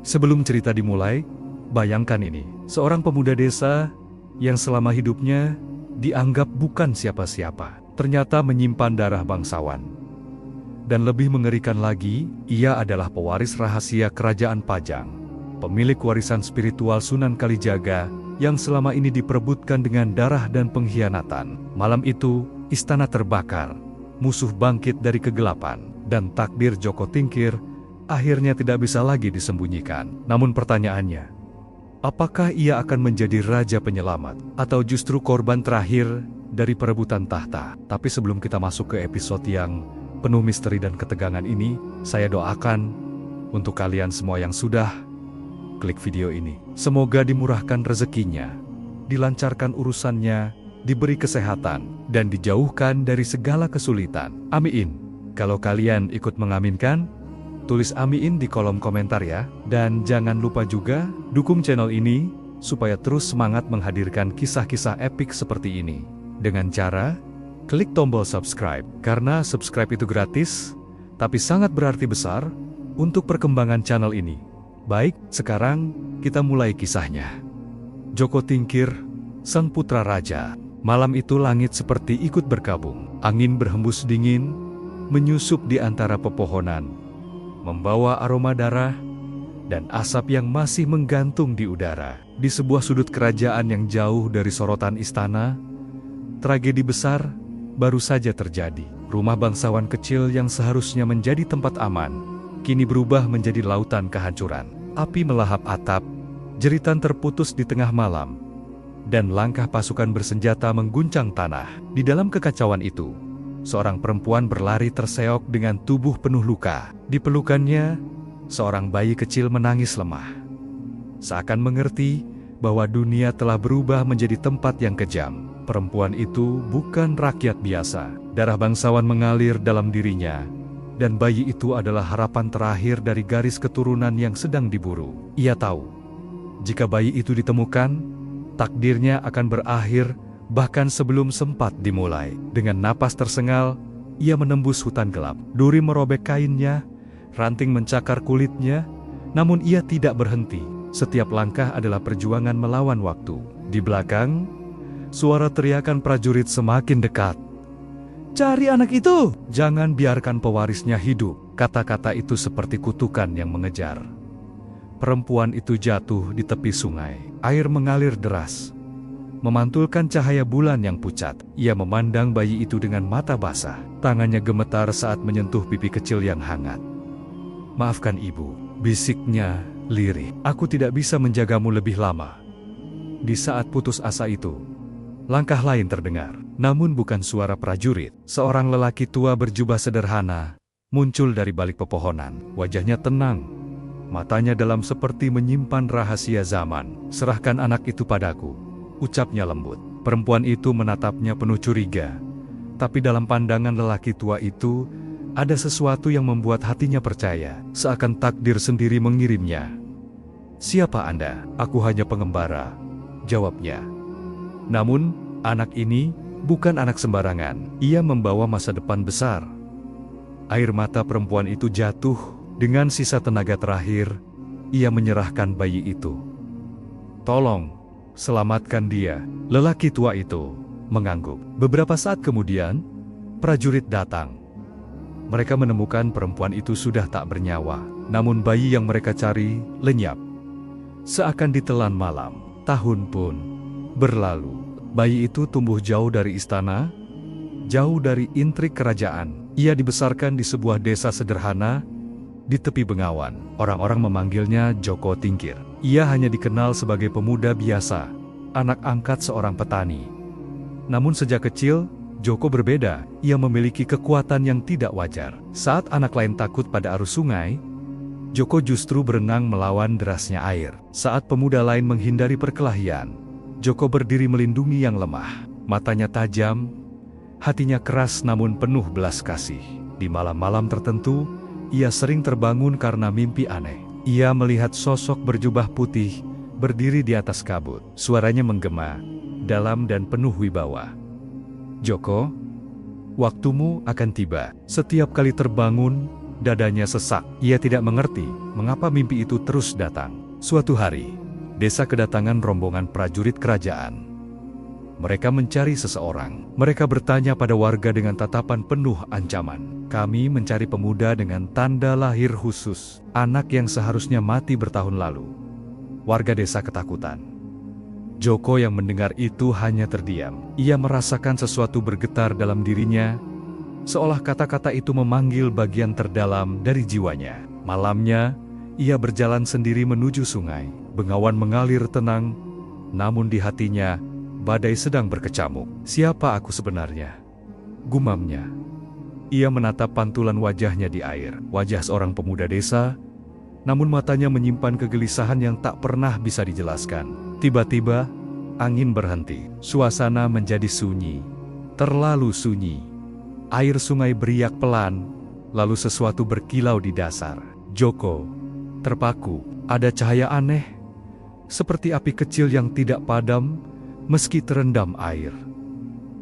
Sebelum cerita dimulai, bayangkan ini, seorang pemuda desa yang selama hidupnya dianggap bukan siapa-siapa, ternyata menyimpan darah bangsawan. Dan lebih mengerikan lagi, ia adalah pewaris rahasia Kerajaan Pajang, pemilik warisan spiritual Sunan Kalijaga yang selama ini diperebutkan dengan darah dan pengkhianatan. Malam itu, istana terbakar, musuh bangkit dari kegelapan, dan takdir Joko Tingkir akhirnya tidak bisa lagi disembunyikan. Namun pertanyaannya, apakah ia akan menjadi raja penyelamat atau justru korban terakhir dari perebutan tahta? Tapi sebelum kita masuk ke episode yang penuh misteri dan ketegangan ini, saya doakan untuk kalian semua yang sudah klik video ini. Semoga dimurahkan rezekinya, dilancarkan urusannya, diberi kesehatan, dan dijauhkan dari segala kesulitan. Amin. Kalau kalian ikut mengaminkan, tulis amin di kolom komentar ya. Dan jangan lupa juga dukung channel ini supaya terus semangat menghadirkan kisah-kisah epik seperti ini. Dengan cara klik tombol subscribe, karena subscribe itu gratis, tapi sangat berarti besar untuk perkembangan channel ini. Baik, sekarang kita mulai kisahnya. Joko Tingkir, sang putra raja. Malam itu langit seperti ikut berkabung. Angin berhembus dingin, menyusup di antara pepohonan, membawa aroma darah dan asap yang masih menggantung di udara. Di sebuah sudut kerajaan yang jauh dari sorotan istana, tragedi besar baru saja terjadi. Rumah bangsawan kecil yang seharusnya menjadi tempat aman, kini berubah menjadi lautan kehancuran. Api melahap atap, jeritan terputus di tengah malam, dan langkah pasukan bersenjata mengguncang tanah. Di dalam kekacauan itu, seorang perempuan berlari terseok dengan tubuh penuh luka. Di pelukannya, seorang bayi kecil menangis lemah, seakan mengerti bahwa dunia telah berubah menjadi tempat yang kejam. Perempuan itu bukan rakyat biasa. Darah bangsawan mengalir dalam dirinya, dan bayi itu adalah harapan terakhir dari garis keturunan yang sedang diburu. Ia tahu, jika bayi itu ditemukan, takdirnya akan berakhir bahkan sebelum sempat dimulai. Dengan napas tersengal, ia menembus hutan gelap. Duri merobek kainnya, ranting mencakar kulitnya, namun ia tidak berhenti. Setiap langkah adalah perjuangan melawan waktu. Di belakang, suara teriakan prajurit semakin dekat. "Cari anak itu! Jangan biarkan pewarisnya hidup." Kata-kata itu seperti kutukan yang mengejar. Perempuan itu jatuh di tepi sungai. Air mengalir deras, memantulkan cahaya bulan yang pucat. Ia memandang bayi itu dengan mata basah. Tangannya gemetar saat menyentuh pipi kecil yang hangat. "Maafkan ibu," bisiknya lirih. "Aku tidak bisa menjagamu lebih lama." Di saat putus asa itu, langkah lain terdengar. Namun bukan suara prajurit. Seorang lelaki tua berjubah sederhana muncul dari balik pepohonan. Wajahnya tenang, matanya dalam seperti menyimpan rahasia zaman. "Serahkan anak itu padaku," ucapnya lembut. Perempuan itu menatapnya penuh curiga, tapi dalam pandangan lelaki tua itu ada sesuatu yang membuat hatinya percaya, seakan takdir sendiri mengirimnya. "Siapa Anda?" "Aku hanya pengembara," jawabnya. Namun, anak ini bukan anak sembarangan. Ia membawa masa depan besar. Air mata perempuan itu jatuh. Dengan sisa tenaga terakhir, ia menyerahkan bayi itu. "Tolong, selamatkan dia." Lelaki tua itu mengangguk. Beberapa saat kemudian, prajurit datang. Mereka menemukan perempuan itu sudah tak bernyawa. Namun bayi yang mereka cari lenyap, seakan ditelan malam. Tahun pun berlalu. Bayi itu tumbuh jauh dari istana, jauh dari intrik kerajaan. Ia dibesarkan di sebuah desa sederhana di tepi Bengawan. Orang-orang memanggilnya Joko Tingkir. Ia hanya dikenal sebagai pemuda biasa, anak angkat seorang petani. Namun sejak kecil, Joko berbeda. Ia memiliki kekuatan yang tidak wajar. Saat anak lain takut pada arus sungai, Joko justru berenang melawan derasnya air. Saat pemuda lain menghindari perkelahian, Joko berdiri melindungi yang lemah. Matanya tajam, hatinya keras namun penuh belas kasih. Di malam-malam tertentu, ia sering terbangun karena mimpi aneh. Ia melihat sosok berjubah putih berdiri di atas kabut. Suaranya menggema, dalam dan penuh wibawa. "Joko, waktumu akan tiba." Setiap kali terbangun, Dadanya sesak. Ia tidak mengerti mengapa mimpi itu terus datang. Suatu hari, desa kedatangan rombongan prajurit kerajaan. Mereka mencari seseorang. Mereka bertanya pada warga dengan tatapan penuh ancaman. Kami mencari pemuda dengan tanda lahir khusus, anak yang seharusnya mati bertahun lalu. Warga desa ketakutan. Joko yang mendengar itu hanya terdiam. Ia merasakan sesuatu bergetar dalam dirinya, seolah kata-kata itu memanggil bagian terdalam dari jiwanya. Malamnya, ia berjalan sendiri menuju sungai. Bengawan mengalir tenang, namun di hatinya, badai sedang berkecamuk. Siapa aku sebenarnya? Gumamnya. Ia menatap pantulan wajahnya di air. Wajah seorang pemuda desa, namun matanya menyimpan kegelisahan yang tak pernah bisa dijelaskan. Tiba-tiba, angin berhenti. Suasana menjadi sunyi. Terlalu sunyi. Air sungai beriak pelan, lalu sesuatu berkilau di dasar. Joko terpaku. Ada cahaya aneh, seperti api kecil yang tidak padam meski terendam air.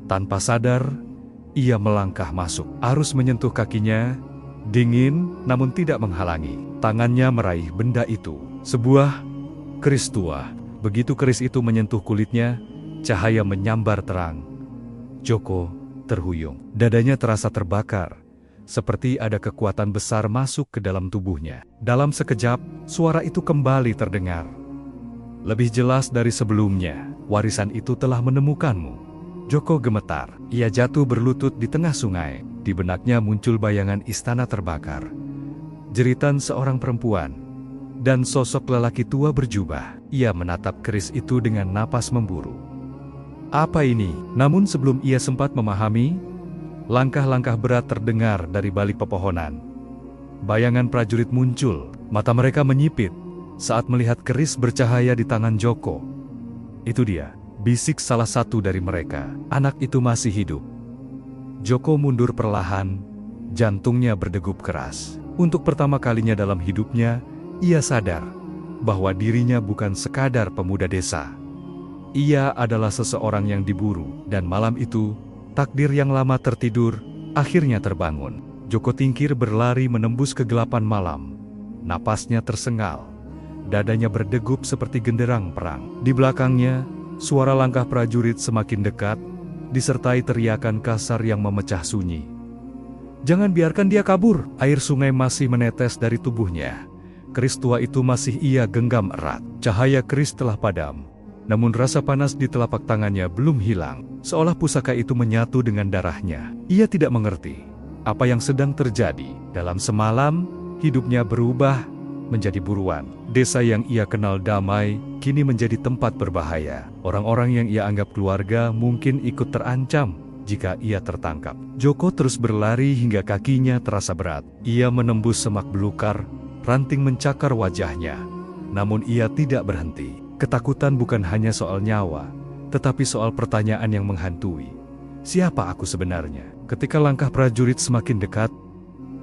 Tanpa sadar, ia melangkah masuk. Arus menyentuh kakinya, dingin namun tidak menghalangi. Tangannya meraih benda itu. Sebuah keris tua. Begitu keris itu menyentuh kulitnya, cahaya menyambar terang. Joko terhuyung. Dadanya terasa terbakar, seperti ada kekuatan besar masuk ke dalam tubuhnya. Dalam sekejap, suara itu kembali terdengar. Lebih jelas dari sebelumnya, warisan itu telah menemukanmu. Joko gemetar. Ia jatuh berlutut di tengah sungai. Di benaknya muncul bayangan istana terbakar. Jeritan seorang perempuan, dan sosok lelaki tua berjubah. Ia menatap keris itu dengan napas memburu. Apa ini? Namun sebelum ia sempat memahami, langkah-langkah berat terdengar dari balik pepohonan. Bayangan prajurit muncul, mata mereka menyipit saat melihat keris bercahaya di tangan Joko. Itu dia, bisik salah satu dari mereka. Anak itu masih hidup. Joko mundur perlahan, jantungnya berdegup keras. Untuk pertama kalinya dalam hidupnya, ia sadar bahwa dirinya bukan sekadar pemuda desa. Ia adalah seseorang yang diburu, dan malam itu, takdir yang lama tertidur, akhirnya terbangun. Joko Tingkir berlari menembus kegelapan malam. Napasnya tersengal, dadanya berdegup seperti genderang perang. Di belakangnya, suara langkah prajurit semakin dekat, disertai teriakan kasar yang memecah sunyi. Jangan biarkan dia kabur. Air sungai masih menetes dari tubuhnya. Keris tua itu masih ia genggam erat. Cahaya keris telah padam. Namun rasa panas di telapak tangannya belum hilang, seolah pusaka itu menyatu dengan darahnya. Ia tidak mengerti apa yang sedang terjadi. Dalam semalam, hidupnya berubah menjadi buruan. Desa yang ia kenal damai, kini menjadi tempat berbahaya. Orang-orang yang ia anggap keluarga mungkin ikut terancam jika ia tertangkap. Joko terus berlari hingga kakinya terasa berat. Ia menembus semak belukar, ranting mencakar wajahnya. Namun ia tidak berhenti. Ketakutan bukan hanya soal nyawa, tetapi soal pertanyaan yang menghantui. Siapa aku sebenarnya? Ketika langkah prajurit semakin dekat,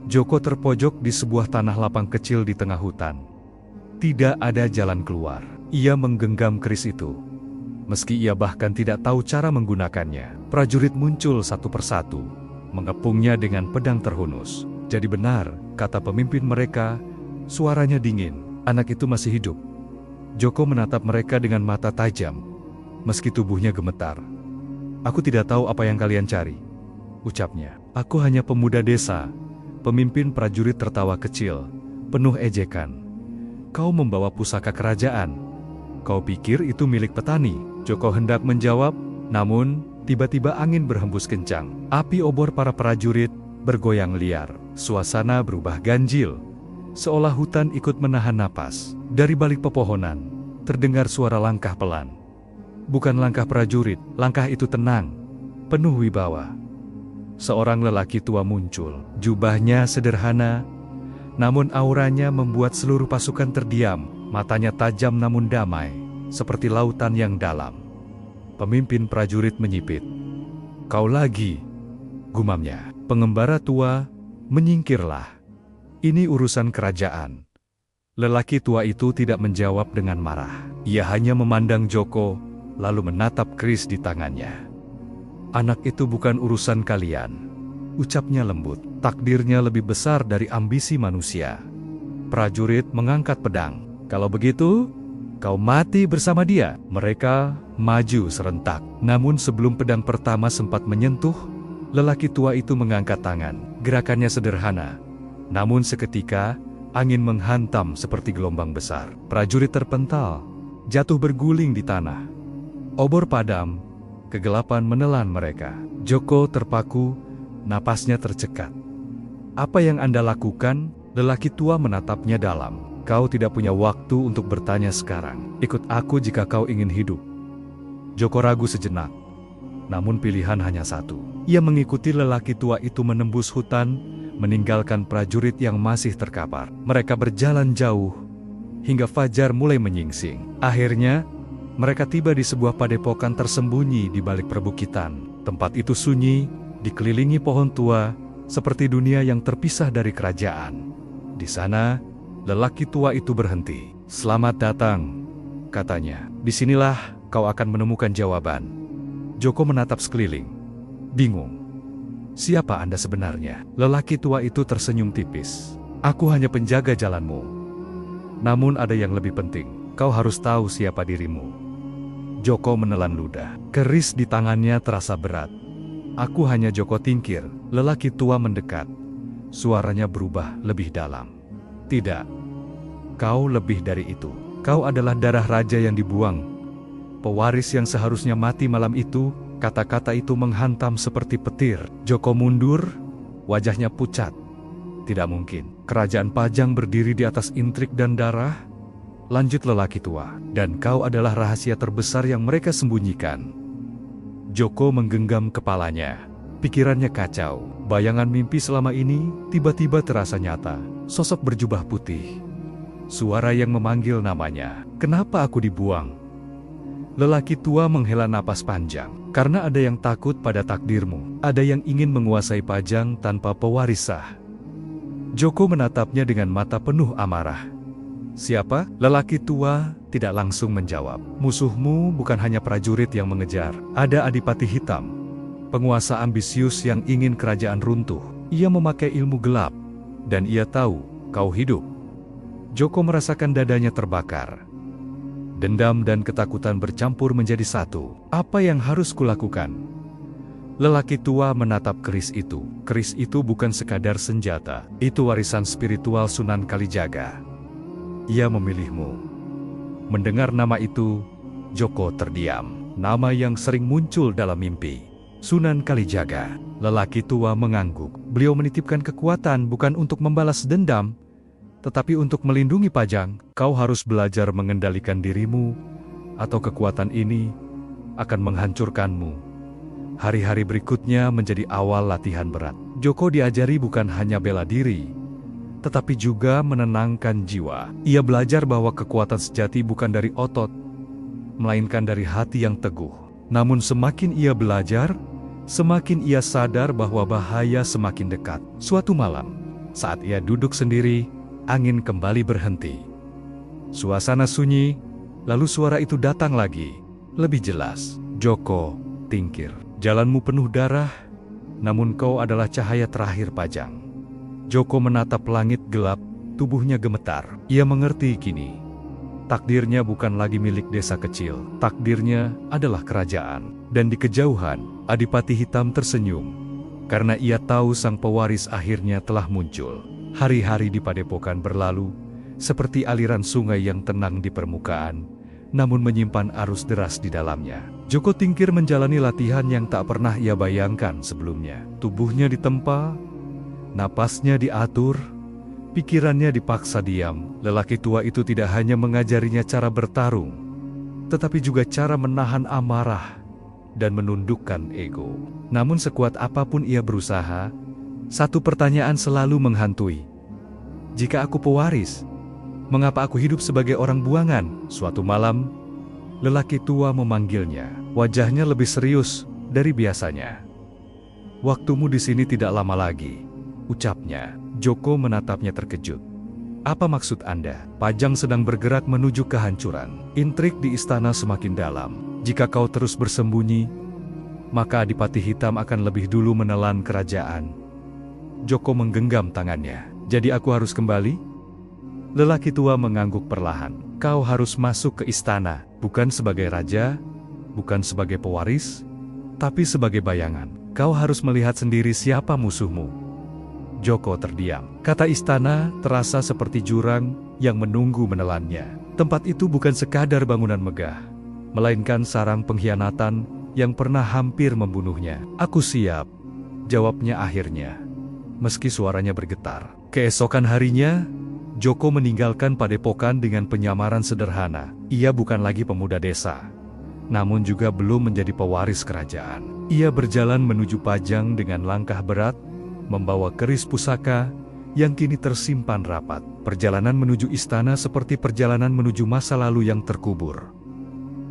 Joko terpojok di sebuah tanah lapang kecil di tengah hutan. Tidak ada jalan keluar. Ia menggenggam keris itu. Meski ia bahkan tidak tahu cara menggunakannya, prajurit muncul satu persatu, mengepungnya dengan pedang terhunus. Jadi benar, kata pemimpin mereka, suaranya dingin, anak itu masih hidup. Joko menatap mereka dengan mata tajam, meski tubuhnya gemetar. Aku tidak tahu apa yang kalian cari, ucapnya. Aku hanya pemuda desa. Pemimpin prajurit tertawa kecil, penuh ejekan. Kau membawa pusaka kerajaan. Kau pikir itu milik petani? Joko hendak menjawab, namun tiba-tiba angin berhembus kencang. Api obor para prajurit bergoyang liar. Suasana berubah ganjil, seolah hutan ikut menahan napas. Dari balik pepohonan, terdengar suara langkah pelan. Bukan langkah prajurit, langkah itu tenang, penuh wibawa. Seorang lelaki tua muncul. Jubahnya sederhana, namun auranya membuat seluruh pasukan terdiam. Matanya tajam namun damai, seperti lautan yang dalam. Pemimpin prajurit menyipit. Kau lagi, gumamnya. Pengembara tua, menyingkirlah. Ini urusan kerajaan. Lelaki tua itu tidak menjawab dengan marah. Ia hanya memandang Joko, lalu menatap keris di tangannya. Anak itu bukan urusan kalian. ucapnya lembut. Takdirnya lebih besar dari ambisi manusia. Prajurit mengangkat pedang. Kalau begitu, kau mati bersama dia. Mereka maju serentak. Namun sebelum pedang pertama sempat menyentuh, lelaki tua itu mengangkat tangan. Gerakannya sederhana. Namun seketika, angin menghantam seperti gelombang besar. Prajurit terpental, jatuh berguling di tanah. Obor padam, kegelapan menelan mereka. Joko terpaku, napasnya tercekat. "Apa yang Anda lakukan?" Lelaki tua menatapnya dalam. "Kau tidak punya waktu untuk bertanya sekarang. Ikut aku jika kau ingin hidup." Joko ragu sejenak. Namun pilihan hanya satu. Ia mengikuti lelaki tua itu menembus hutan, meninggalkan prajurit yang masih terkapar. Mereka berjalan jauh, hingga fajar mulai menyingsing. Akhirnya, mereka tiba di sebuah padepokan tersembunyi di balik perbukitan. Tempat itu sunyi, dikelilingi pohon tua, seperti dunia yang terpisah dari kerajaan. Di sana, lelaki tua itu berhenti. "Selamat datang," katanya. "Disinilah kau akan menemukan jawaban." Joko menatap sekeliling, bingung. "Siapa Anda sebenarnya?" Lelaki tua itu tersenyum tipis. "Aku hanya penjaga jalanmu. Namun ada yang lebih penting. Kau harus tahu siapa dirimu." Joko menelan ludah. Keris di tangannya terasa berat. "Aku hanya Joko Tingkir." Lelaki tua mendekat. Suaranya berubah lebih dalam. "Tidak. Kau lebih dari itu. Kau adalah darah raja yang dibuang. Pewaris yang seharusnya mati malam itu." Kata-kata itu menghantam seperti petir. Joko mundur, wajahnya pucat. "Tidak mungkin. Kerajaan Pajang berdiri di atas intrik dan darah," lanjut lelaki tua. "Dan kau adalah rahasia terbesar yang mereka sembunyikan." Joko menggenggam kepalanya. Pikirannya kacau. Bayangan mimpi selama ini tiba-tiba terasa nyata. Sosok berjubah putih. Suara yang memanggil namanya. "Kenapa aku dibuang?" Lelaki tua menghela napas panjang. "Karena ada yang takut pada takdirmu. Ada yang ingin menguasai Pajang tanpa pewaris sah." Joko menatapnya dengan mata penuh amarah. "Siapa?" Lelaki tua tidak langsung menjawab. "Musuhmu bukan hanya prajurit yang mengejar. Ada Adipati Hitam, penguasa ambisius yang ingin kerajaan runtuh. Ia memakai ilmu gelap, dan ia tahu kau hidup." Joko merasakan dadanya terbakar. Dendam dan ketakutan bercampur menjadi satu. "Apa yang harus kulakukan?" Lelaki tua menatap keris itu. Keris itu bukan sekadar senjata. Itu warisan spiritual Sunan Kalijaga. Ia memilihmu. Mendengar nama itu, Joko terdiam. Nama yang sering muncul dalam mimpi. Sunan Kalijaga. Lelaki tua mengangguk. Beliau menitipkan kekuatan bukan untuk membalas dendam, tetapi untuk melindungi Pajang. "Kau harus belajar mengendalikan dirimu, atau kekuatan ini akan menghancurkanmu." Hari-hari berikutnya menjadi awal latihan berat. Joko diajari bukan hanya bela diri, tetapi juga menenangkan jiwa. Ia belajar bahwa kekuatan sejati bukan dari otot, melainkan dari hati yang teguh. Namun semakin ia belajar, semakin ia sadar bahwa bahaya semakin dekat. Suatu malam, saat ia duduk sendiri, angin kembali berhenti. Suasana sunyi, lalu suara itu datang lagi, lebih jelas. "Joko Tingkir, jalanmu penuh darah, namun kau adalah cahaya terakhir Pajang." Joko menatap langit gelap, tubuhnya gemetar. Ia mengerti kini, takdirnya bukan lagi milik desa kecil. Takdirnya adalah kerajaan. Dan di kejauhan, Adipati Hitam tersenyum, karena ia tahu sang pewaris akhirnya telah muncul. Hari-hari di padepokan berlalu, seperti aliran sungai yang tenang di permukaan, namun menyimpan arus deras di dalamnya. Joko Tingkir menjalani latihan yang tak pernah ia bayangkan sebelumnya. Tubuhnya ditempa, napasnya diatur, pikirannya dipaksa diam. Lelaki tua itu tidak hanya mengajarinya cara bertarung, tetapi juga cara menahan amarah dan menundukkan ego. Namun sekuat apapun ia berusaha, satu pertanyaan selalu menghantui. "Jika aku pewaris, mengapa aku hidup sebagai orang buangan?" Suatu malam, lelaki tua memanggilnya. Wajahnya lebih serius dari biasanya. "Waktumu di sini tidak lama lagi," ucapnya. Joko menatapnya terkejut. "Apa maksud Anda?" "Pajang sedang bergerak menuju kehancuran. Intrik di istana semakin dalam. Jika kau terus bersembunyi, maka Adipati Hitam akan lebih dulu menelan kerajaan. Joko menggenggam tangannya. Jadi aku harus kembali? Lelaki tua mengangguk perlahan. Kau harus masuk ke istana, bukan sebagai raja, bukan sebagai pewaris, tapi sebagai bayangan. Kau harus melihat sendiri siapa musuhmu. Joko terdiam. Kata istana terasa seperti jurang yang menunggu menelannya. Tempat itu bukan sekadar bangunan megah, melainkan sarang pengkhianatan yang pernah hampir membunuhnya. Aku siap, jawabnya akhirnya, meski suaranya bergetar. Keesokan harinya, Joko meninggalkan padepokan dengan penyamaran sederhana. Ia bukan lagi pemuda desa, namun juga belum menjadi pewaris kerajaan. Ia berjalan menuju Pajang dengan langkah berat, membawa keris pusaka yang kini tersimpan rapat. Perjalanan menuju istana seperti perjalanan menuju masa lalu yang terkubur.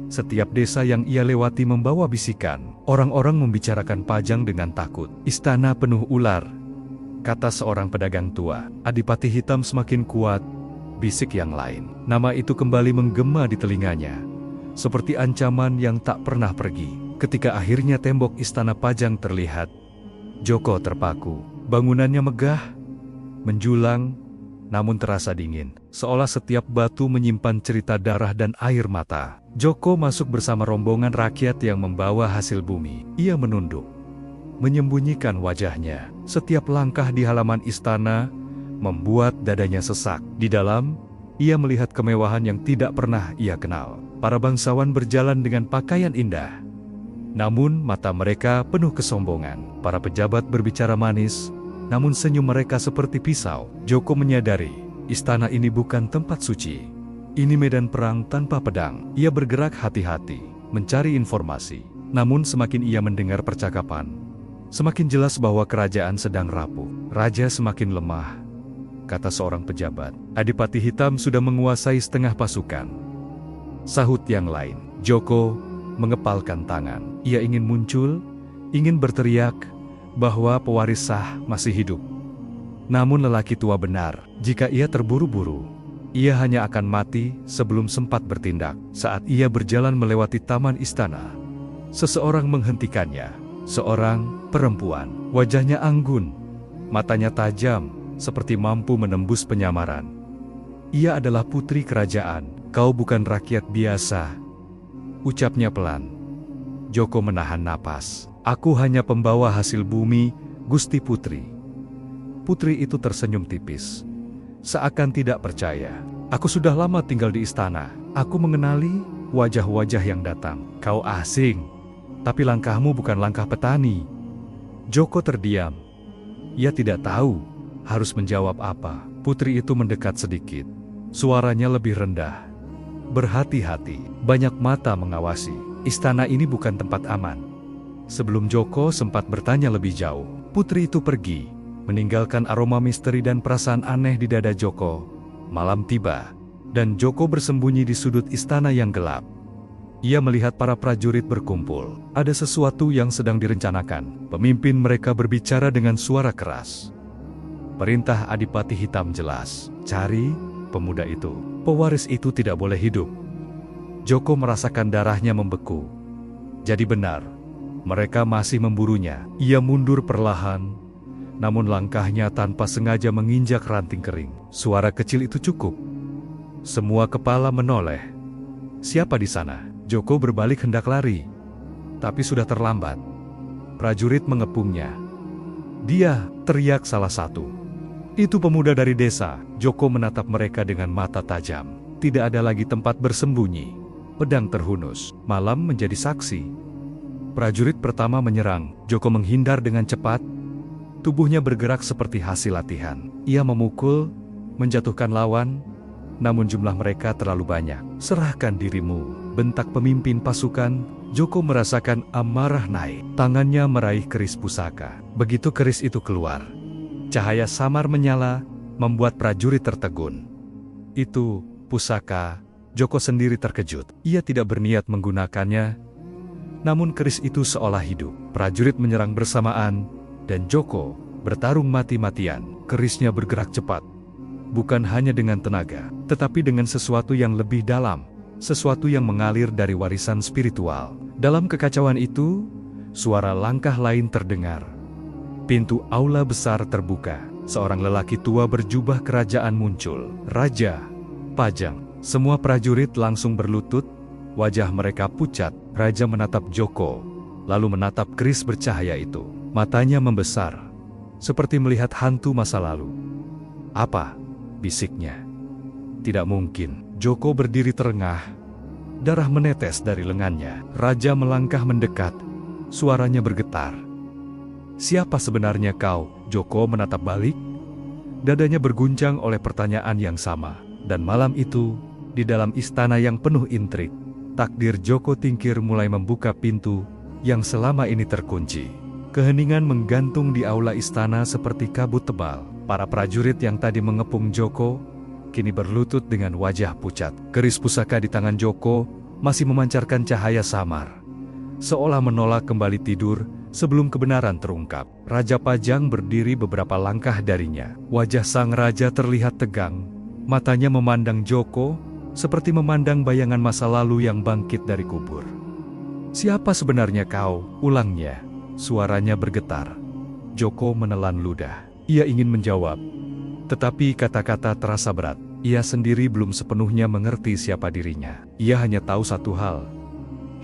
Setiap desa yang ia lewati membawa bisikan. Orang-orang membicarakan Pajang dengan takut. Istana penuh ular, kata seorang pedagang tua. Adipati Hitam semakin kuat, bisik yang lain. Nama itu kembali menggema di telinganya, seperti ancaman yang tak pernah pergi. Ketika akhirnya tembok istana Pajang terlihat, Joko terpaku. Bangunannya megah, menjulang, namun terasa dingin. Seolah setiap batu menyimpan cerita darah dan air mata. Joko masuk bersama rombongan rakyat yang membawa hasil bumi. Ia menunduk, menyembunyikan wajahnya. Setiap langkah di halaman istana membuat dadanya sesak. Di dalam, ia melihat kemewahan yang tidak pernah ia kenal. Para bangsawan berjalan dengan pakaian indah, namun mata mereka penuh kesombongan. Para pejabat berbicara manis, namun senyum mereka seperti pisau. Joko menyadari, istana ini bukan tempat suci. Ini medan perang tanpa pedang. Ia bergerak hati-hati, mencari informasi. Namun semakin ia mendengar percakapan, semakin jelas bahwa kerajaan sedang rapuh. Raja semakin lemah, kata seorang pejabat. Adipati Hitam sudah menguasai setengah pasukan, sahut yang lain. Joko mengepalkan tangan. Ia ingin muncul, ingin berteriak bahwa pewaris sah masih hidup. Namun lelaki tua benar. Jika ia terburu-buru, ia hanya akan mati sebelum sempat bertindak. Saat ia berjalan melewati taman istana, seseorang menghentikannya. Seorang perempuan. Wajahnya anggun, matanya tajam, seperti mampu menembus penyamaran. Ia adalah putri kerajaan. Kau bukan rakyat biasa, ucapnya pelan. Joko menahan napas. Aku hanya pembawa hasil bumi, Gusti Putri. Putri itu tersenyum tipis, seakan tidak percaya. Aku sudah lama tinggal di istana. Aku mengenali wajah-wajah yang datang. Kau asing, tapi langkahmu bukan langkah petani. Joko terdiam. Ia tidak tahu harus menjawab apa. Putri itu mendekat sedikit. Suaranya lebih rendah. Berhati-hati, banyak mata mengawasi. Istana ini bukan tempat aman. Sebelum Joko sempat bertanya lebih jauh, putri itu pergi, meninggalkan aroma misteri dan perasaan aneh di dada Joko. Malam tiba, dan Joko bersembunyi di sudut istana yang gelap. Ia melihat para prajurit berkumpul. Ada sesuatu yang sedang direncanakan. Pemimpin mereka berbicara dengan suara keras. Perintah Adipati Hitam jelas, cari pemuda itu. Pewaris itu tidak boleh hidup. Joko merasakan darahnya membeku. Jadi benar, mereka masih memburunya. Ia mundur perlahan, namun langkahnya tanpa sengaja menginjak ranting kering. Suara kecil itu cukup. Semua kepala menoleh. Siapa di sana? Joko berbalik hendak lari, tapi sudah terlambat. Prajurit mengepungnya. Dia, teriak salah satu. Itu pemuda dari desa. Joko menatap mereka dengan mata tajam. Tidak ada lagi tempat bersembunyi. Pedang terhunus. Malam menjadi saksi. Prajurit pertama menyerang. Joko menghindar dengan cepat. Tubuhnya bergerak seperti hasil latihan. Ia memukul, menjatuhkan lawan, namun jumlah mereka terlalu banyak. Serahkan dirimu, bentak pemimpin pasukan. Joko merasakan amarah naik. Tangannya meraih keris pusaka. Begitu keris itu keluar, cahaya samar menyala, membuat prajurit tertegun. Itu pusaka. Joko sendiri terkejut. Ia tidak berniat menggunakannya, namun keris itu seolah hidup. Prajurit menyerang bersamaan, dan Joko bertarung mati-matian. Kerisnya bergerak cepat, bukan hanya dengan tenaga, tetapi dengan sesuatu yang lebih dalam, sesuatu yang mengalir dari warisan spiritual. Dalam kekacauan itu, suara langkah lain terdengar. Pintu aula besar terbuka. Seorang lelaki tua berjubah kerajaan muncul. Raja Pajang. Semua prajurit langsung berlutut. Wajah mereka pucat. Raja menatap Joko, lalu menatap keris bercahaya itu. Matanya membesar, seperti melihat hantu masa lalu. "Apa?" bisiknya. "Tidak mungkin." Joko berdiri terengah. Darah menetes dari lengannya. Raja melangkah mendekat. Suaranya bergetar. "Siapa sebenarnya kau?" Joko menatap balik. Dadanya berguncang oleh pertanyaan yang sama. Dan malam itu, di dalam istana yang penuh intrik, takdir Joko Tingkir mulai membuka pintu yang selama ini terkunci. Keheningan menggantung di aula istana seperti kabut tebal. Para prajurit yang tadi mengepung Joko, kini berlutut dengan wajah pucat. Keris pusaka di tangan Joko masih memancarkan cahaya samar, seolah menolak kembali tidur sebelum kebenaran terungkap. Raja Pajang berdiri beberapa langkah darinya. Wajah sang raja terlihat tegang. Matanya memandang Joko, seperti memandang bayangan masa lalu yang bangkit dari kubur. "Siapa sebenarnya kau?" ulangnya. Suaranya bergetar. Joko menelan ludah. Ia ingin menjawab, tetapi kata-kata terasa berat. Ia sendiri belum sepenuhnya mengerti siapa dirinya. Ia hanya tahu satu hal.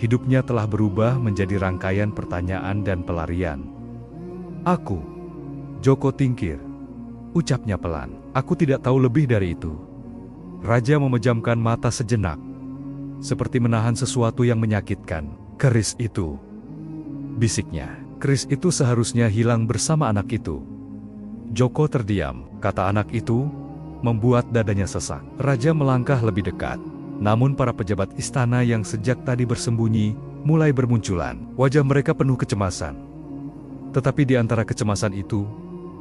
Hidupnya telah berubah menjadi rangkaian pertanyaan dan pelarian. "Aku, Joko Tingkir," ucapnya pelan. "Aku tidak tahu lebih dari itu." Raja memejamkan mata sejenak, seperti menahan sesuatu yang menyakitkan. "Keris itu," bisiknya. "Keris itu seharusnya hilang bersama anak itu." Joko terdiam. Kata anak itu membuat dadanya sesak. Raja melangkah lebih dekat. Namun para pejabat istana yang sejak tadi bersembunyi mulai bermunculan. Wajah mereka penuh kecemasan. Tetapi di antara kecemasan itu,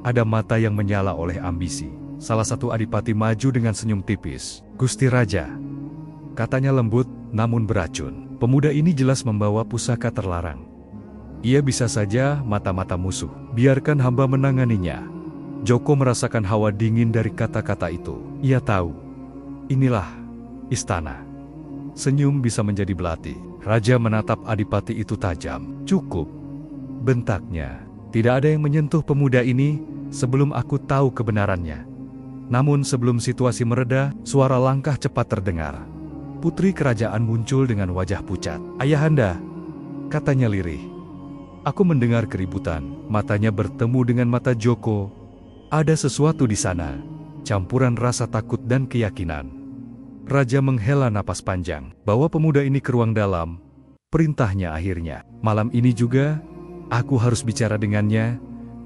ada mata yang menyala oleh ambisi. Salah satu adipati maju dengan senyum tipis. "Gusti Raja," katanya lembut namun beracun. Pemuda ini jelas membawa pusaka terlarang. Ia bisa saja mata-mata musuh. Biarkan hamba menanganinya. Joko merasakan hawa dingin dari kata-kata itu. Ia tahu, inilah istana. Senyum bisa menjadi belati. Raja menatap adipati itu tajam. "Cukup," bentaknya. "Tidak ada yang menyentuh pemuda ini sebelum aku tahu kebenarannya." Namun sebelum situasi mereda, suara langkah cepat terdengar. Putri kerajaan muncul dengan wajah pucat. "Ayahanda," katanya lirih. "Aku mendengar keributan." Matanya bertemu dengan mata Joko. Ada sesuatu di sana, campuran rasa takut dan keyakinan. Raja menghela napas panjang. "Bawa pemuda ini ke ruang dalam," perintahnya akhirnya. "Malam ini juga, aku harus bicara dengannya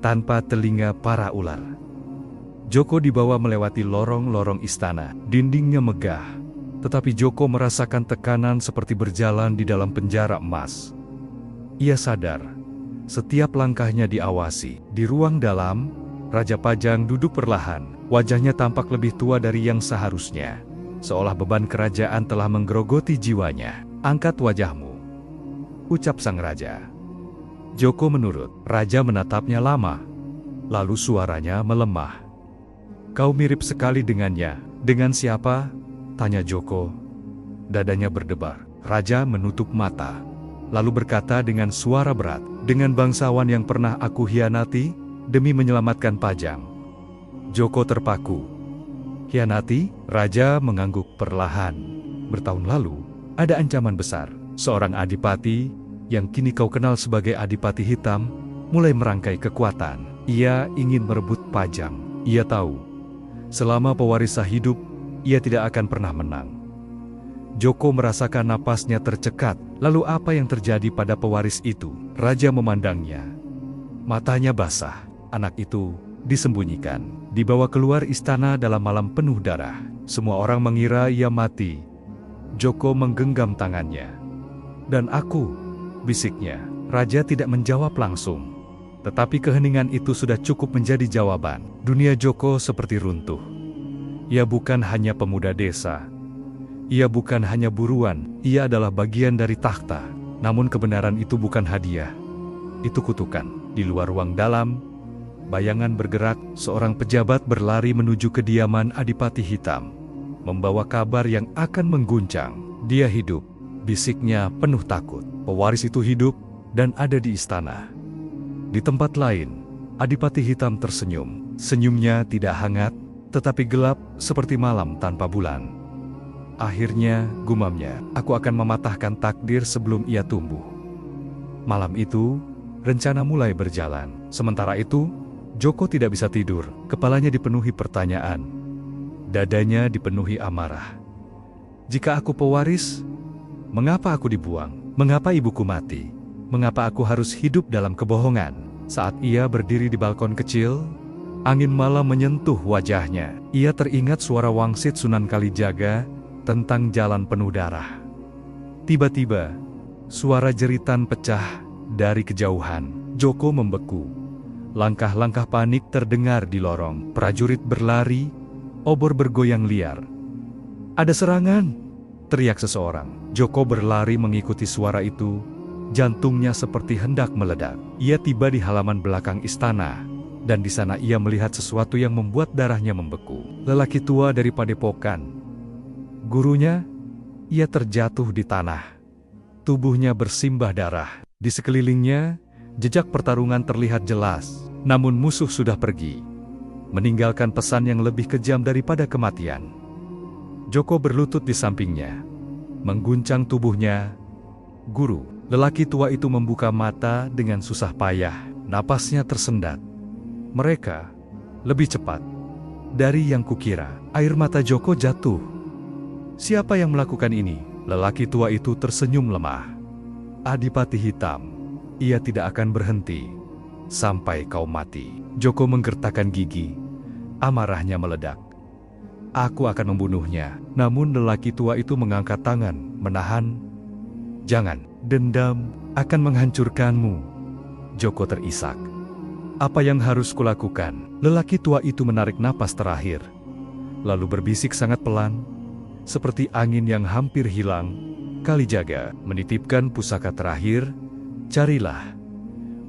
tanpa telinga para ular." Joko dibawa melewati lorong-lorong istana. Dindingnya megah, tetapi Joko merasakan tekanan seperti berjalan di dalam penjara emas. Ia sadar, setiap langkahnya diawasi. Di ruang dalam, Raja Pajang duduk perlahan. Wajahnya tampak lebih tua dari yang seharusnya, seolah beban kerajaan telah menggerogoti jiwanya. "Angkat wajahmu," ucap sang raja. Joko menurut. Raja menatapnya lama, lalu suaranya melemah. "Kau mirip sekali dengannya." "Dengan siapa?" tanya Joko. Dadanya berdebar. Raja menutup mata, lalu berkata dengan suara berat, "Dengan bangsawan yang pernah aku hianati demi menyelamatkan Pajang." Joko terpaku. "Hianati?" Raja mengangguk perlahan. "Bertahun lalu, ada ancaman besar. Seorang adipati, yang kini kau kenal sebagai Adipati Hitam, mulai merangkai kekuatan. Ia ingin merebut Pajang. Ia tahu, selama pewarisnya hidup, ia tidak akan pernah menang." Joko merasakan napasnya tercekat. Lalu apa yang terjadi pada pewaris itu? Raja memandangnya. Matanya basah. Anak itu disembunyikan, dibawa keluar istana dalam malam penuh darah. Semua orang mengira ia mati. Joko menggenggam tangannya. "Dan aku," bisiknya. Raja tidak menjawab langsung, tetapi keheningan itu sudah cukup menjadi jawaban. Dunia Joko seperti runtuh. Ia bukan hanya pemuda desa. Ia bukan hanya buruan. Ia adalah bagian dari takhta. Namun kebenaran itu bukan hadiah. Itu kutukan. Di luar ruang dalam, bayangan bergerak. Seorang pejabat berlari menuju kediaman Adipati Hitam, membawa kabar yang akan mengguncang. "Dia hidup," bisiknya penuh takut. Pewaris itu hidup dan ada di istana. Di tempat lain, Adipati Hitam tersenyum. Senyumnya tidak hangat, tetapi gelap seperti malam tanpa bulan. Akhirnya, gumamnya, aku akan mematahkan takdir sebelum ia tumbuh. Malam itu, rencana mulai berjalan. Sementara itu, Joko tidak bisa tidur. Kepalanya dipenuhi pertanyaan. Dadanya dipenuhi amarah. Jika aku pewaris, mengapa aku dibuang? Mengapa ibuku mati? Mengapa aku harus hidup dalam kebohongan? Saat ia berdiri di balkon kecil, angin malam menyentuh wajahnya. Ia teringat suara wangsit Sunan Kalijaga tentang jalan penuh darah. Tiba-tiba, suara jeritan pecah dari kejauhan. Joko membeku. Langkah-langkah panik terdengar di lorong. Prajurit berlari, obor bergoyang liar. Ada serangan! Teriak seseorang. Joko berlari mengikuti suara itu. Jantungnya seperti hendak meledak. Ia tiba di halaman belakang istana, dan di sana ia melihat sesuatu yang membuat darahnya membeku. Lelaki tua dari padepokan. Gurunya, ia terjatuh di tanah. Tubuhnya bersimbah darah. Di sekelilingnya, jejak pertarungan terlihat jelas. Namun musuh sudah pergi, meninggalkan pesan yang lebih kejam daripada kematian. Joko berlutut di sampingnya, mengguncang tubuhnya. Guru. Lelaki tua itu membuka mata dengan susah payah. Napasnya tersendat. Mereka lebih cepat dari yang kukira. Air mata Joko jatuh. Siapa yang melakukan ini? Lelaki tua itu tersenyum lemah. Adipati Hitam. Ia tidak akan berhenti sampai kau mati. Joko menggertakkan gigi. Amarahnya meledak. Aku akan membunuhnya. Namun lelaki tua itu mengangkat tangan, menahan. Jangan, dendam akan menghancurkanmu. Joko terisak. Apa yang harus kulakukan? Lelaki tua itu menarik napas terakhir, lalu berbisik sangat pelan, seperti angin yang hampir hilang. Kalijaga menitipkan pusaka terakhir, carilah.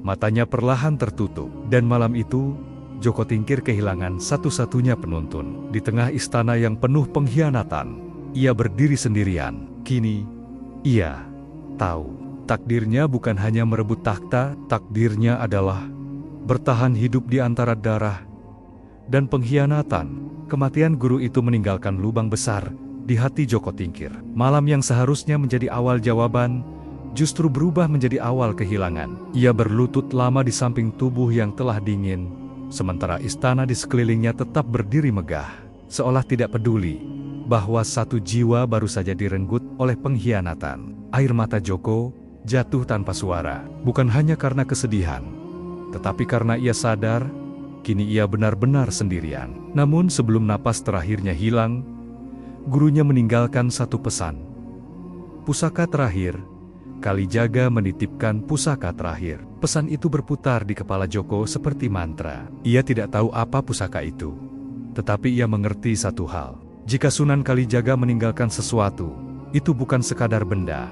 Matanya perlahan tertutup, dan malam itu, Joko Tingkir kehilangan satu-satunya penuntun. Di tengah istana yang penuh pengkhianatan, ia berdiri sendirian. Kini, ia tahu, takdirnya bukan hanya merebut takhta, takdirnya adalah bertahan hidup di antara darah dan pengkhianatan. Kematian guru itu meninggalkan lubang besar di hati Joko Tingkir. Malam yang seharusnya menjadi awal jawaban, justru berubah menjadi awal kehilangan. Ia berlutut lama di samping tubuh yang telah dingin, sementara istana di sekelilingnya tetap berdiri megah, seolah tidak peduli bahwa satu jiwa baru saja direnggut oleh pengkhianatan. Air mata Joko jatuh tanpa suara, bukan hanya karena kesedihan, tetapi karena ia sadar, kini ia benar-benar sendirian. Namun sebelum napas terakhirnya hilang, gurunya meninggalkan satu pesan. Pusaka terakhir. Kalijaga menitipkan pusaka terakhir. Pesan itu berputar di kepala Joko seperti mantra. Ia tidak tahu apa pusaka itu, tetapi ia mengerti satu hal. Jika Sunan Kalijaga meninggalkan sesuatu, itu bukan sekadar benda.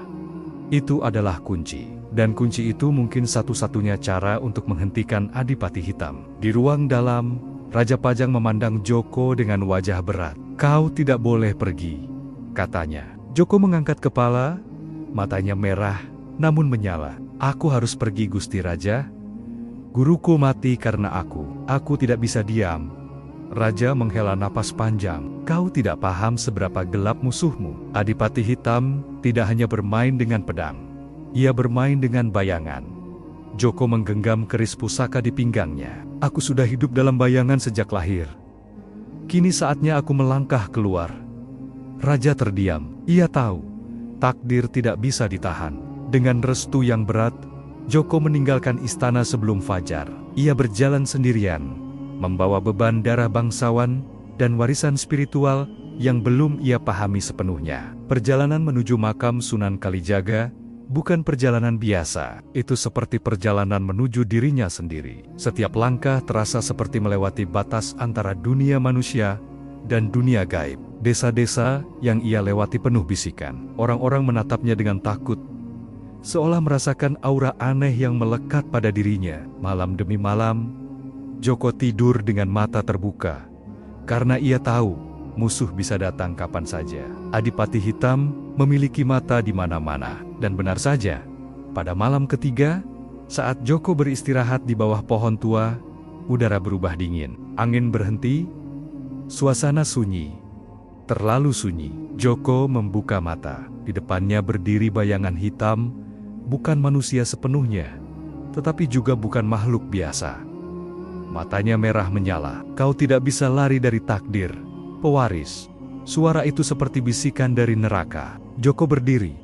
Itu adalah kunci. Dan kunci itu mungkin satu-satunya cara untuk menghentikan Adipati Hitam. Di ruang dalam, Raja Pajang memandang Joko dengan wajah berat. Kau tidak boleh pergi, katanya. Joko mengangkat kepala, matanya merah, namun menyala. Aku harus pergi, Gusti Raja. Guruku mati karena aku tidak bisa diam. Raja menghela napas panjang. Kau tidak paham seberapa gelap musuhmu. Adipati Hitam tidak hanya bermain dengan pedang. Ia bermain dengan bayangan. Joko menggenggam keris pusaka di pinggangnya. Aku sudah hidup dalam bayangan sejak lahir. Kini saatnya aku melangkah keluar. Raja terdiam. Ia tahu, takdir tidak bisa ditahan. Dengan restu yang berat, Joko meninggalkan istana sebelum fajar. Ia berjalan sendirian, membawa beban darah bangsawan dan warisan spiritual yang belum ia pahami sepenuhnya. Perjalanan menuju makam Sunan Kalijaga bukan perjalanan biasa. Itu seperti perjalanan menuju dirinya sendiri. Setiap langkah terasa seperti melewati batas antara dunia manusia dan dunia gaib. Desa-desa yang ia lewati penuh bisikan. Orang-orang menatapnya dengan takut, seolah merasakan aura aneh yang melekat pada dirinya. Malam demi malam, Joko tidur dengan mata terbuka, karena ia tahu musuh bisa datang kapan saja. Adipati Hitam memiliki mata di mana-mana. Dan benar saja, pada malam ketiga, saat Joko beristirahat di bawah pohon tua, Udara berubah dingin, angin berhenti, suasana sunyi. Terlalu sunyi. Joko membuka mata. Di depannya berdiri bayangan hitam, bukan manusia sepenuhnya, tetapi juga bukan makhluk biasa. Matanya merah menyala. Kau tidak bisa lari dari takdir, pewaris. Suara itu seperti bisikan dari neraka. Joko berdiri,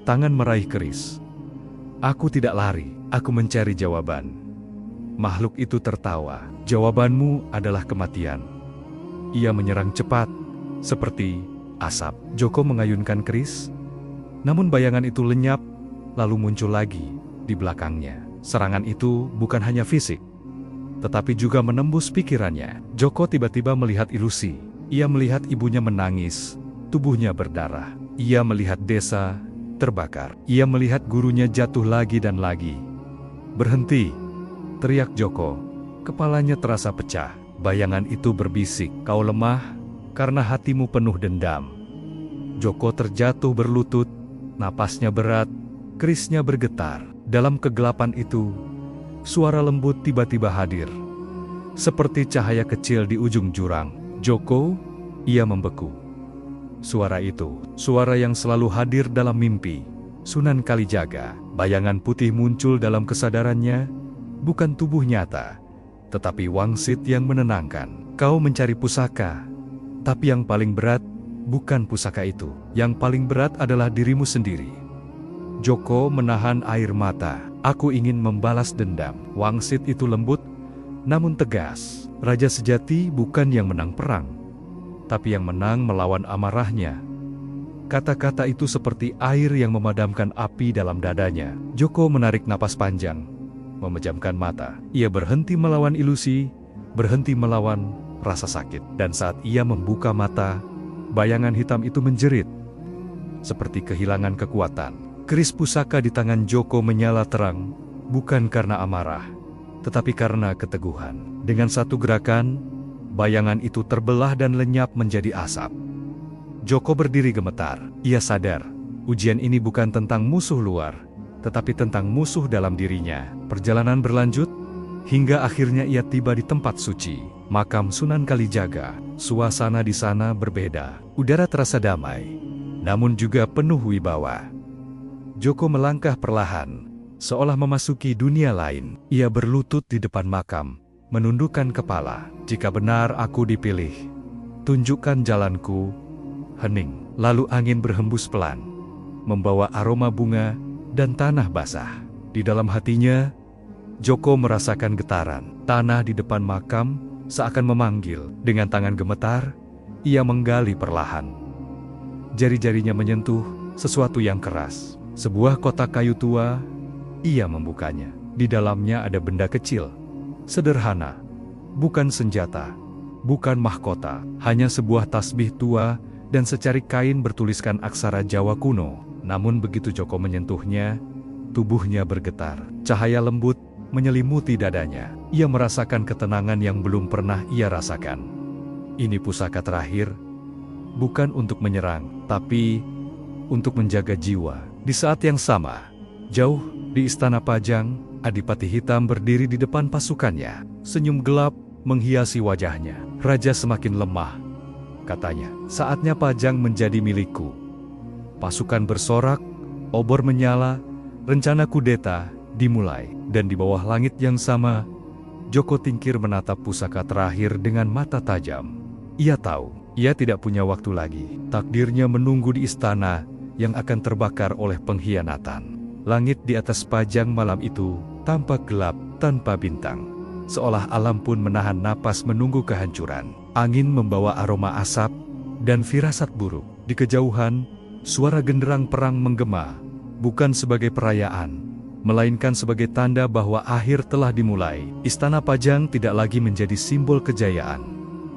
tangan meraih keris. Aku tidak lari, aku mencari jawaban. Makhluk itu tertawa. Jawabanmu adalah kematian. Ia menyerang cepat, seperti asap. Joko mengayunkan keris, namun bayangan itu lenyap, lalu muncul lagi di belakangnya. Serangan itu bukan hanya fisik, tetapi juga menembus pikirannya. Joko tiba-tiba melihat ilusi. Ia melihat ibunya menangis, tubuhnya berdarah. Ia melihat desa terbakar. Ia melihat gurunya jatuh lagi dan lagi. Berhenti, teriak Joko. Kepalanya terasa pecah. Bayangan itu berbisik, kau lemah karena hatimu penuh dendam. Joko terjatuh berlutut, napasnya berat, kerisnya bergetar. Dalam kegelapan itu, suara lembut tiba-tiba hadir. Seperti cahaya kecil di ujung jurang. Joko, ia membeku. Suara itu, suara yang selalu hadir dalam mimpi. Sunan Kalijaga. Bayangan putih muncul dalam kesadarannya, bukan tubuh nyata, tetapi wangsit yang menenangkan. Kau mencari pusaka, tapi yang paling berat bukan pusaka itu. Yang paling berat adalah dirimu sendiri. Joko menahan air mata. Aku ingin membalas dendam. Wangsit itu lembut, namun tegas. Raja sejati bukan yang menang perang, tapi yang menang melawan amarahnya. Kata-kata itu seperti air yang memadamkan api dalam dadanya. Joko menarik napas panjang, memejamkan mata. Ia berhenti melawan ilusi, berhenti melawan rasa sakit. Dan saat ia membuka mata, bayangan hitam itu menjerit, seperti kehilangan kekuatan. Keris pusaka di tangan Joko menyala terang, bukan karena amarah, tetapi karena keteguhan. Dengan satu gerakan, bayangan itu terbelah dan lenyap menjadi asap. Joko berdiri gemetar. Ia sadar, ujian ini bukan tentang musuh luar, tetapi tentang musuh dalam dirinya. Perjalanan berlanjut, hingga akhirnya ia tiba di tempat suci, makam Sunan Kalijaga. Suasana di sana berbeda. Udara terasa damai, namun juga penuh wibawa. Joko melangkah perlahan, seolah memasuki dunia lain. Ia berlutut di depan makam, menundukkan kepala. Jika benar aku dipilih, tunjukkan jalanku. Hening. Lalu angin berhembus pelan, membawa aroma bunga dan tanah basah. Di dalam hatinya, Joko merasakan getaran. Tanah di depan makam seakan memanggil. Dengan tangan gemetar, ia menggali perlahan. Jari-jarinya menyentuh sesuatu yang keras. Sebuah kotak kayu tua. Ia membukanya. Di dalamnya ada benda kecil, sederhana, bukan senjata, bukan mahkota, hanya sebuah tasbih tua dan secari kain bertuliskan aksara Jawa kuno. Namun begitu Joko menyentuhnya, tubuhnya bergetar. Cahaya lembut menyelimuti dadanya. Ia merasakan ketenangan yang belum pernah ia rasakan. Ini pusaka terakhir, bukan untuk menyerang, tapi untuk menjaga jiwa. Di saat yang sama, jauh di Istana Pajang, Adipati Hitam berdiri di depan pasukannya. Senyum gelap menghiasi wajahnya. Raja semakin lemah, katanya. Saatnya Pajang menjadi milikku. Pasukan bersorak, obor menyala, rencana kudeta dimulai. Dan di bawah langit yang sama, Joko Tingkir menatap pusaka terakhir dengan mata tajam. Ia tahu, ia tidak punya waktu lagi. Takdirnya menunggu di istana yang akan terbakar oleh pengkhianatan. Langit di atas Pajang malam itu tampak gelap tanpa bintang. Seolah alam pun menahan napas menunggu kehancuran. Angin membawa aroma asap dan firasat buruk. Di kejauhan, suara genderang perang menggema, bukan sebagai perayaan, melainkan sebagai tanda bahwa akhir telah dimulai. Istana Pajang tidak lagi menjadi simbol kejayaan,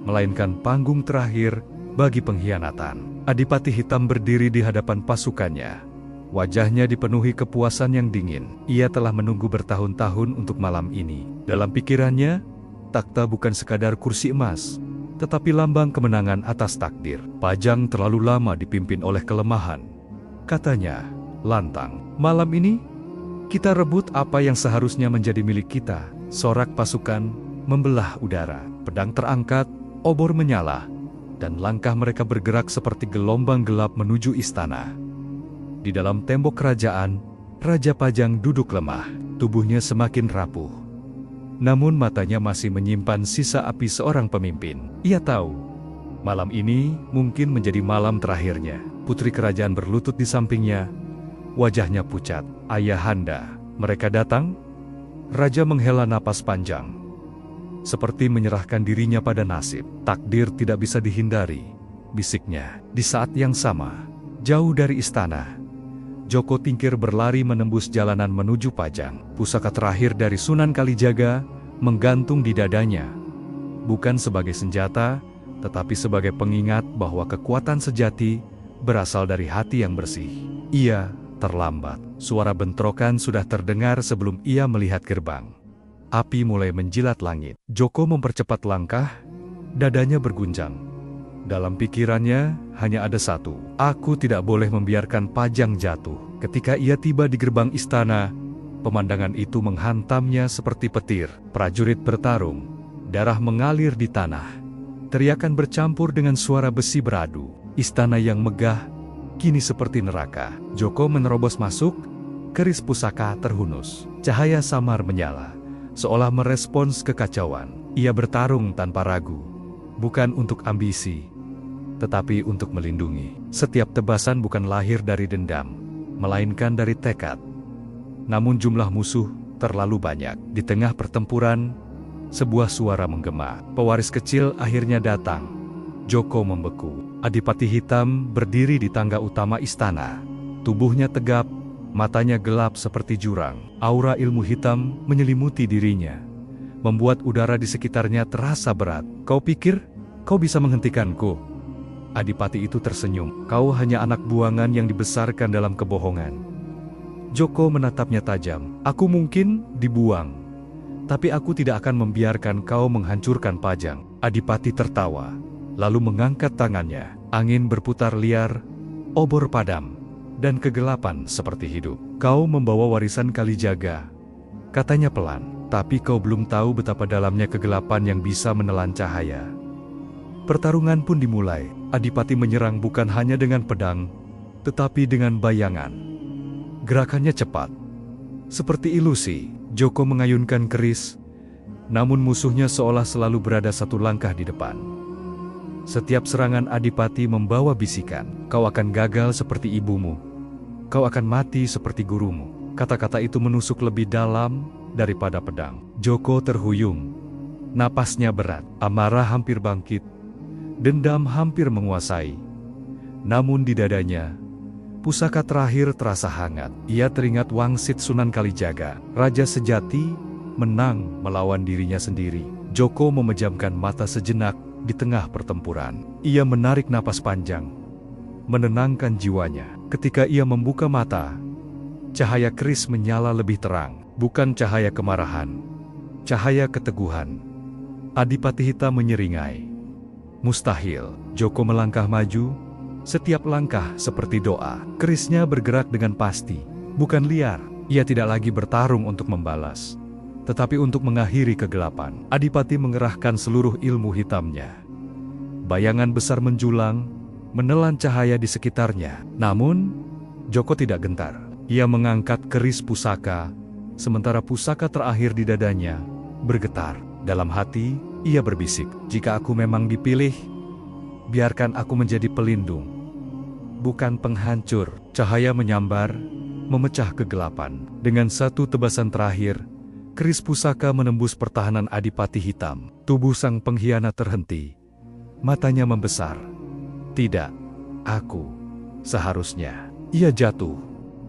melainkan panggung terakhir bagi pengkhianatan. Adipati Hitam berdiri di hadapan pasukannya. Wajahnya dipenuhi kepuasan yang dingin. Ia telah menunggu bertahun-tahun untuk malam ini. Dalam pikirannya, takhta bukan sekadar kursi emas, tetapi lambang kemenangan atas takdir. Pajang terlalu lama dipimpin oleh kelemahan, katanya lantang. Malam ini, kita rebut apa yang seharusnya menjadi milik kita. Sorak pasukan membelah udara. Pedang terangkat, obor menyala, dan langkah mereka bergerak seperti gelombang gelap menuju istana. Di dalam tembok kerajaan, Raja Pajang duduk lemah, tubuhnya semakin rapuh. Namun matanya masih menyimpan sisa api seorang pemimpin. Ia tahu, malam ini mungkin menjadi malam terakhirnya. Putri kerajaan berlutut di sampingnya, wajahnya pucat. "Ayahanda, mereka datang?" Raja menghela napas panjang, seperti menyerahkan dirinya pada nasib. "Takdir tidak bisa dihindari," bisiknya. Di saat yang sama, jauh dari istana, Joko Tingkir berlari menembus jalanan menuju Pajang. Pusaka terakhir dari Sunan Kalijaga menggantung di dadanya. Bukan sebagai senjata, tetapi sebagai pengingat bahwa kekuatan sejati berasal dari hati yang bersih. Ia terlambat. Suara bentrokan sudah terdengar sebelum ia melihat gerbang. Api mulai menjilat langit. Joko mempercepat langkah, dadanya berguncang. Dalam pikirannya hanya ada satu: aku tidak boleh membiarkan Pajang jatuh. Ketika ia tiba di gerbang istana, pemandangan itu menghantamnya seperti petir. Prajurit bertarung, darah mengalir di tanah. Teriakan bercampur dengan suara besi beradu. Istana yang megah kini seperti neraka. Joko menerobos masuk, keris pusaka terhunus. Cahaya samar menyala, seolah merespons kekacauan. Ia bertarung tanpa ragu, bukan untuk ambisi, tetapi untuk melindungi. Setiap tebasan bukan lahir dari dendam, melainkan dari tekad. Namun jumlah musuh terlalu banyak. Di tengah pertempuran, sebuah suara menggema. Pewaris kecil akhirnya datang. Joko membeku. Adipati Hitam berdiri di tangga utama istana. Tubuhnya tegap, matanya gelap seperti jurang. Aura ilmu hitam menyelimuti dirinya, membuat udara di sekitarnya terasa berat. "Kau pikir kau bisa menghentikanku?" Adipati itu tersenyum. "Kau hanya anak buangan yang dibesarkan dalam kebohongan." Joko menatapnya tajam. "Aku mungkin dibuang, tapi aku tidak akan membiarkan kau menghancurkan Pajang." Adipati tertawa, lalu mengangkat tangannya. Angin berputar liar, obor padam, dan kegelapan seperti hidup. "Kau membawa warisan Kalijaga," katanya pelan, "tapi kau belum tahu betapa dalamnya kegelapan yang bisa menelan cahaya." Pertarungan pun dimulai. Adipati menyerang bukan hanya dengan pedang, tetapi dengan bayangan. Gerakannya cepat, seperti ilusi. Joko mengayunkan keris, namun musuhnya seolah selalu berada satu langkah di depan. Setiap serangan Adipati membawa bisikan, "Kau akan gagal seperti ibumu. Kau akan mati seperti gurumu." Kata-kata itu menusuk lebih dalam daripada pedang. Joko terhuyung, napasnya berat, amarah hampir bangkit. Dendam hampir menguasai. Namun di dadanya, pusaka terakhir terasa hangat. Ia teringat wangsit Sunan Kalijaga. Raja sejati menang melawan dirinya sendiri. Joko memejamkan mata sejenak di tengah pertempuran. Ia menarik napas panjang, menenangkan jiwanya. Ketika ia membuka mata, cahaya keris menyala lebih terang. Bukan cahaya kemarahan, cahaya keteguhan. Adipati Hitam menyeringai. "Mustahil." Joko melangkah maju, setiap langkah seperti doa. Kerisnya bergerak dengan pasti, bukan liar. Ia tidak lagi bertarung untuk membalas, tetapi untuk mengakhiri kegelapan. Adipati mengerahkan seluruh ilmu hitamnya. Bayangan besar menjulang, menelan cahaya di sekitarnya. Namun, Joko tidak gentar. Ia mengangkat keris pusaka, sementara pusaka terakhir di dadanya bergetar. Dalam hati, ia berbisik, "Jika aku memang dipilih, biarkan aku menjadi pelindung, bukan penghancur." Cahaya menyambar, memecah kegelapan. Dengan satu tebasan terakhir, keris pusaka menembus pertahanan Adipati Hitam. Tubuh sang pengkhianat terhenti. Matanya membesar. "Tidak, aku seharusnya." Ia jatuh,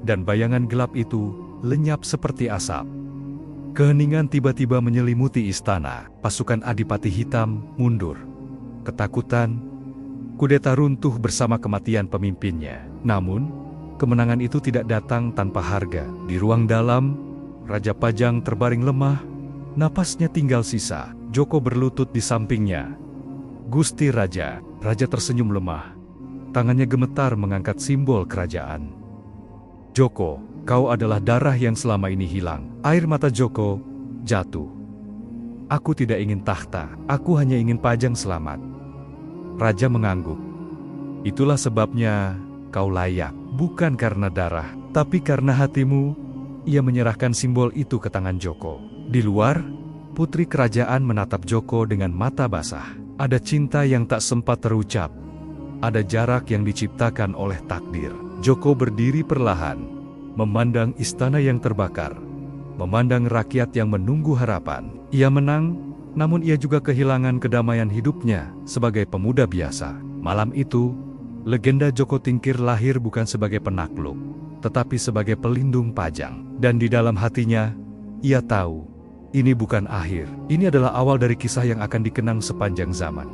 dan bayangan gelap itu lenyap seperti asap. Keheningan tiba-tiba menyelimuti istana. Pasukan Adipati Hitam mundur. Ketakutan, kudeta runtuh bersama kematian pemimpinnya. Namun, kemenangan itu tidak datang tanpa harga. Di ruang dalam, Raja Pajang terbaring lemah, napasnya tinggal sisa. Joko berlutut di sampingnya. "Gusti Raja." Raja tersenyum lemah. Tangannya gemetar mengangkat simbol kerajaan. "Joko, kau adalah darah yang selama ini hilang." Air mata Joko jatuh. Aku tidak ingin tahta, aku hanya ingin Pajang selamat. Raja mengangguk. Itulah sebabnya kau layak, bukan karena darah, tapi karena hatimu. Ia menyerahkan simbol itu ke tangan Joko. Di luar, putri kerajaan menatap Joko dengan mata basah. Ada cinta yang tak sempat terucap. Ada jarak yang diciptakan oleh takdir. Joko berdiri perlahan, memandang istana yang terbakar, memandang rakyat yang menunggu harapan. Ia menang, namun ia juga kehilangan kedamaian hidupnya sebagai pemuda biasa. Malam itu, legenda Joko Tingkir lahir bukan sebagai penakluk, tetapi sebagai pelindung Pajang. Dan di dalam hatinya, ia tahu, ini bukan akhir. Ini adalah awal dari kisah yang akan dikenang sepanjang zaman.